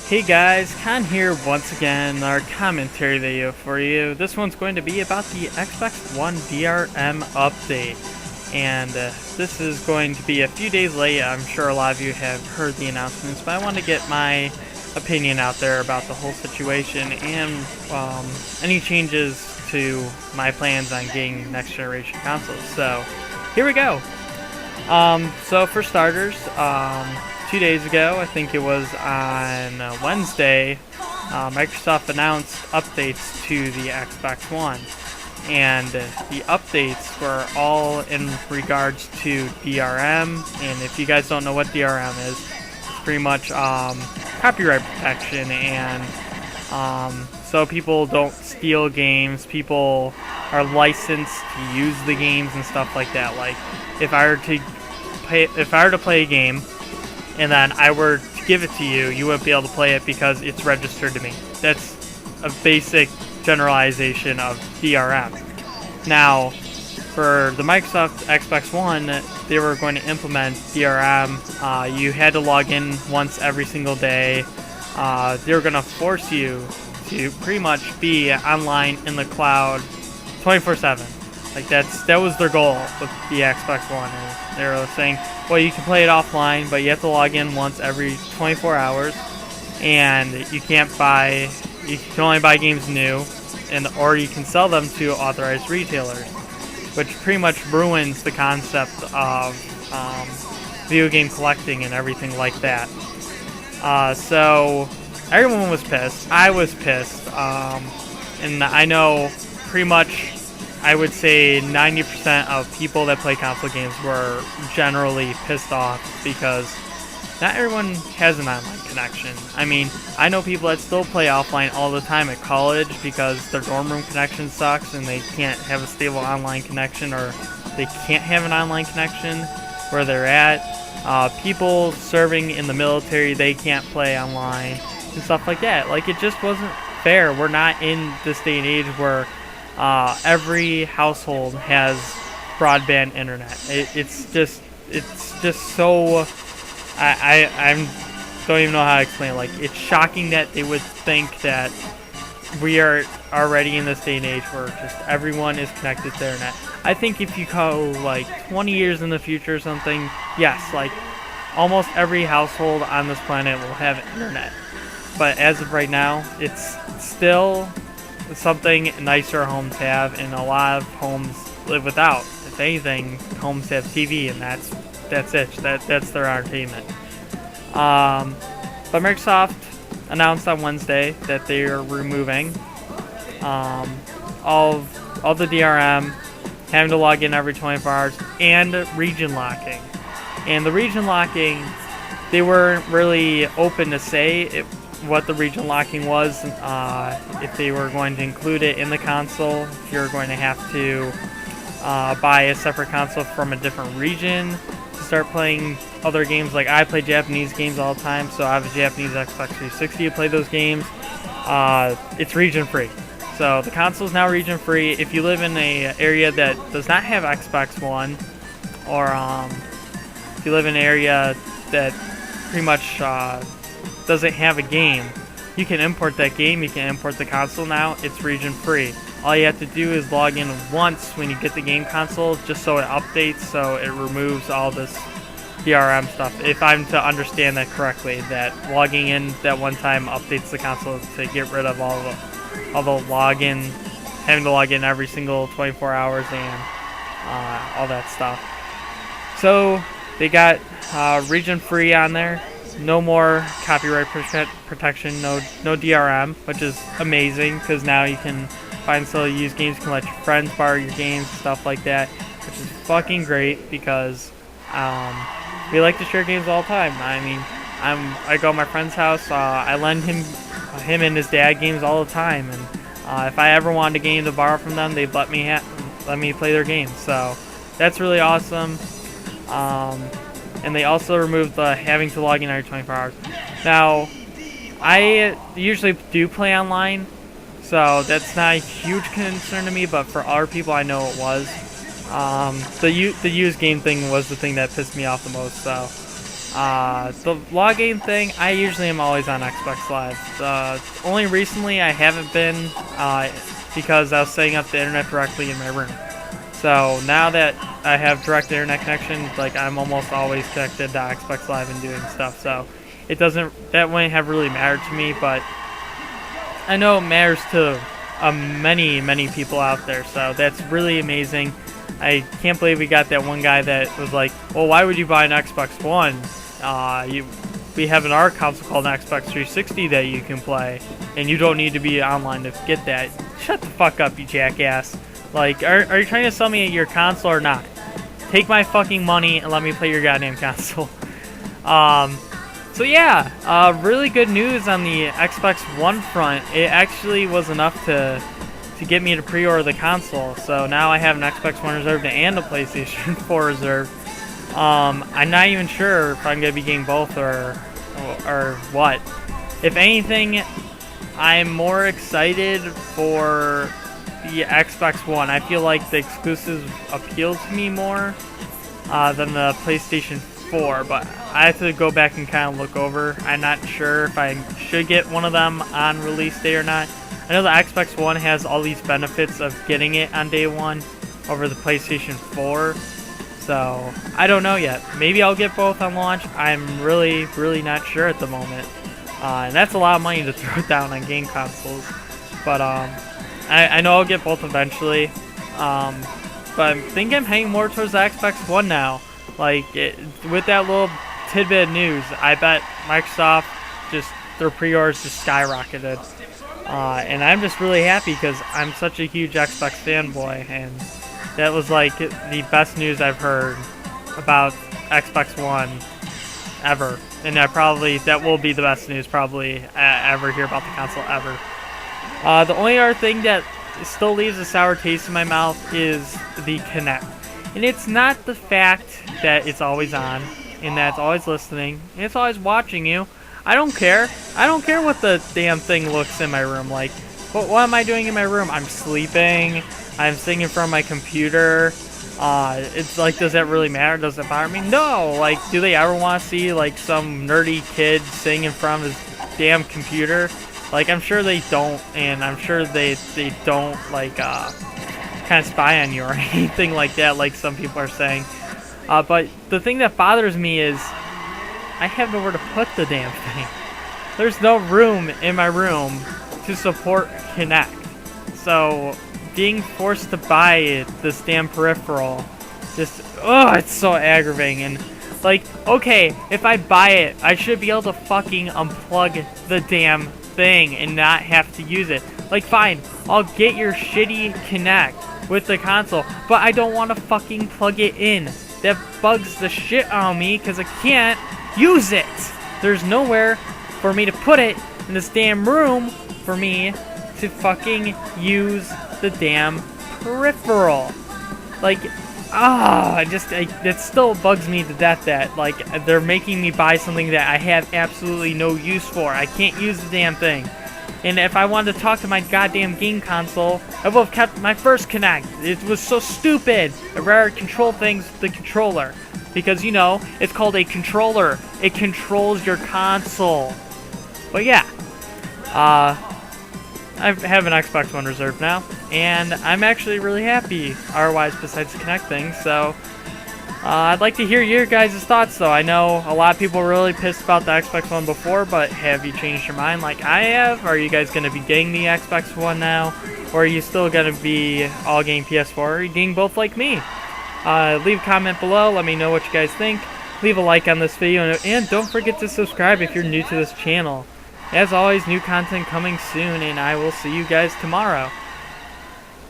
Hey guys, Con here once again, our commentary video for you. This one's going to be about the Xbox One DRM update. And this is going to be a few days late. I'm sure a lot of you have heard the announcements, but I want to get my opinion out there about the whole situation and any changes to my plans on getting next generation consoles. So, here we go. So for starters, 2 days ago, I think it was on Wednesday, Microsoft announced updates to the Xbox One. And the updates were all in regards to DRM. And if you guys don't know what DRM is, it's pretty much copyright protection. And so people don't steal games. People are licensed to use the games and stuff like that. Like if I were to play a game and then I were to give it to you, you wouldn't be able to play it because it's registered to me. That's a basic generalization of DRM. Now, for the Microsoft Xbox One, they were going to implement DRM. You had to log in once every single day. They were going to force you to pretty much be online in the cloud 24/7. Like that was their goal with the Xbox One. And they were saying, well, you can play it offline, but you have to log in once every 24 hours, and you can only buy games new, or you can sell them to authorized retailers, which pretty much ruins the concept of video game collecting and everything like that. So everyone was pissed. I was pissed, and I know pretty much, I would say 90% of people that play console games were generally pissed off because not everyone has an online connection. I mean, I know people that still play offline all the time at college because their dorm room connection sucks and they can't have a stable online connection, or they can't have an online connection where they're at. People serving in the military, they can't play online and stuff like that. Like, it just wasn't fair. We're not in this day and age where every household has broadband internet. It's just so. I don't even know how to explain it. Like, it's shocking that they would think that we are already in this day and age where just everyone is connected to the internet. I think if you go like 20 years in the future or something, yes, like almost every household on this planet will have internet. But as of right now, it's still something nicer homes have, and a lot of homes live without. If anything, homes have TV, and that's it. That's their entertainment. But Microsoft announced on Wednesday that they are removing all the DRM, having to log in every 24 hours, and region locking. And the region locking, they weren't really open to say what the region locking was, if they were going to include it in the console, if you're going to have to buy a separate console from a different region to start playing other games. Like, I play Japanese games all the time, so I have a Japanese Xbox 360 to play those games. It's region free. So the console is now region free. If you live in an area that does not have Xbox One, or if you live in an area that pretty much doesn't have a game, you can import that game. You can import the console now. It's region free. All you have to do is log in once when you get the game console, just so it updates, so it removes all this DRM stuff. If I'm to understand that correctly, that logging in that one time updates the console to get rid of all the login, having to log in every single 24 hours and all that stuff. So they got region free on there. No more copyright protection, no DRM, which is amazing because now you can buy and sell used games, you can let your friends borrow your games, stuff like that, which is fucking great because we like to share games all the time. I mean, I go to my friend's house, I lend him and his dad games all the time, and if I ever wanted a game to borrow from them, they'd let me play their games. So that's really awesome. And they also removed the having to log in every 24 hours. Now, I usually do play online, so that's not a huge concern to me, but for other people, I know it was. The used game thing was the thing that pissed me off the most, so The login thing, I usually am always on Xbox Live. Only recently I haven't been because I was setting up the internet directly in my room. So now that I have direct internet connection, like I'm almost always connected to Xbox Live and doing stuff. So it doesn't, that wouldn't have really mattered to me, but I know it matters to many people out there. So that's really amazing. I can't believe we got that one guy that was like, well, why would you buy an Xbox One? We have an our console called an Xbox 360 that you can play, and you don't need to be online to get that. Shut the fuck up, you jackass. Like, are you trying to sell me your console or not? Take my fucking money and let me play your goddamn console. So yeah, really good news on the Xbox One front. It actually was enough to get me to pre-order the console. So now I have an Xbox One reserved and a PlayStation 4 reserved. I'm not even sure if I'm gonna be getting both or what. If anything, I'm more excited for the Xbox One. I feel like the exclusives appeal to me more than the PlayStation 4, but I have to go back and kind of look over. I'm not sure if I should get one of them on release day or not. I know the Xbox One has all these benefits of getting it on day one over the PlayStation 4, so I don't know yet. Maybe I'll get both on launch. I'm really not sure at the moment, and that's a lot of money to throw down on game consoles, but I know I'll get both eventually, but I think I'm heading more towards the Xbox One now. Like, with that little tidbit of news, I bet Microsoft their pre-orders just skyrocketed. And I'm just really happy because I'm such a huge Xbox fanboy, and that was like the best news I've heard about Xbox One ever. And that will be the best news probably ever hear about the console ever. The only other thing that still leaves a sour taste in my mouth is the Kinect. And it's not the fact that it's always on, and that it's always listening, and it's always watching you. I don't care. I don't care what the damn thing looks in my room like. What am I doing in my room? I'm sleeping. I'm sitting in front of my computer. It's like, does that really matter? Does it bother me? No. Like, do they ever want to see like some nerdy kid sitting in front of his damn computer? Like, I'm sure they don't, and I'm sure they don't like kind of spy on you or anything like that, like some people are saying. But the thing that bothers me is I have nowhere to put the damn thing. There's no room in my room to support Kinect. So being forced to buy this damn peripheral, it's so aggravating. And like, okay, if I buy it, I should be able to fucking unplug the damn thing and not have to use it. Like, fine, I'll get your shitty Kinect with the console, but I don't want to fucking plug it in. That bugs the shit out of me because I can't use it. There's nowhere for me to put it in this damn room for me to fucking use the damn peripheral. Like, it still bugs me to death that, like, they're making me buy something that I have absolutely no use for. I can't use the damn thing. And if I wanted to talk to my goddamn game console, I would have kept my first Kinect. It was so stupid. I'd rather control things with the controller. Because, you know, it's called a controller. It controls your console. But yeah, I have an Xbox One reserved now, and I'm actually really happy otherwise besides the Kinect thing. So I'd like to hear your guys' thoughts, though. I know a lot of people were really pissed about the Xbox One before, but have you changed your mind like I have? Are you guys going to be getting the Xbox One now? Or are you still going to be all getting PS4? Or are you getting both like me? Leave a comment below. Let me know what you guys think. Leave a like on this video, and don't forget to subscribe if you're new to this channel. As always, new content coming soon, and I will see you guys tomorrow.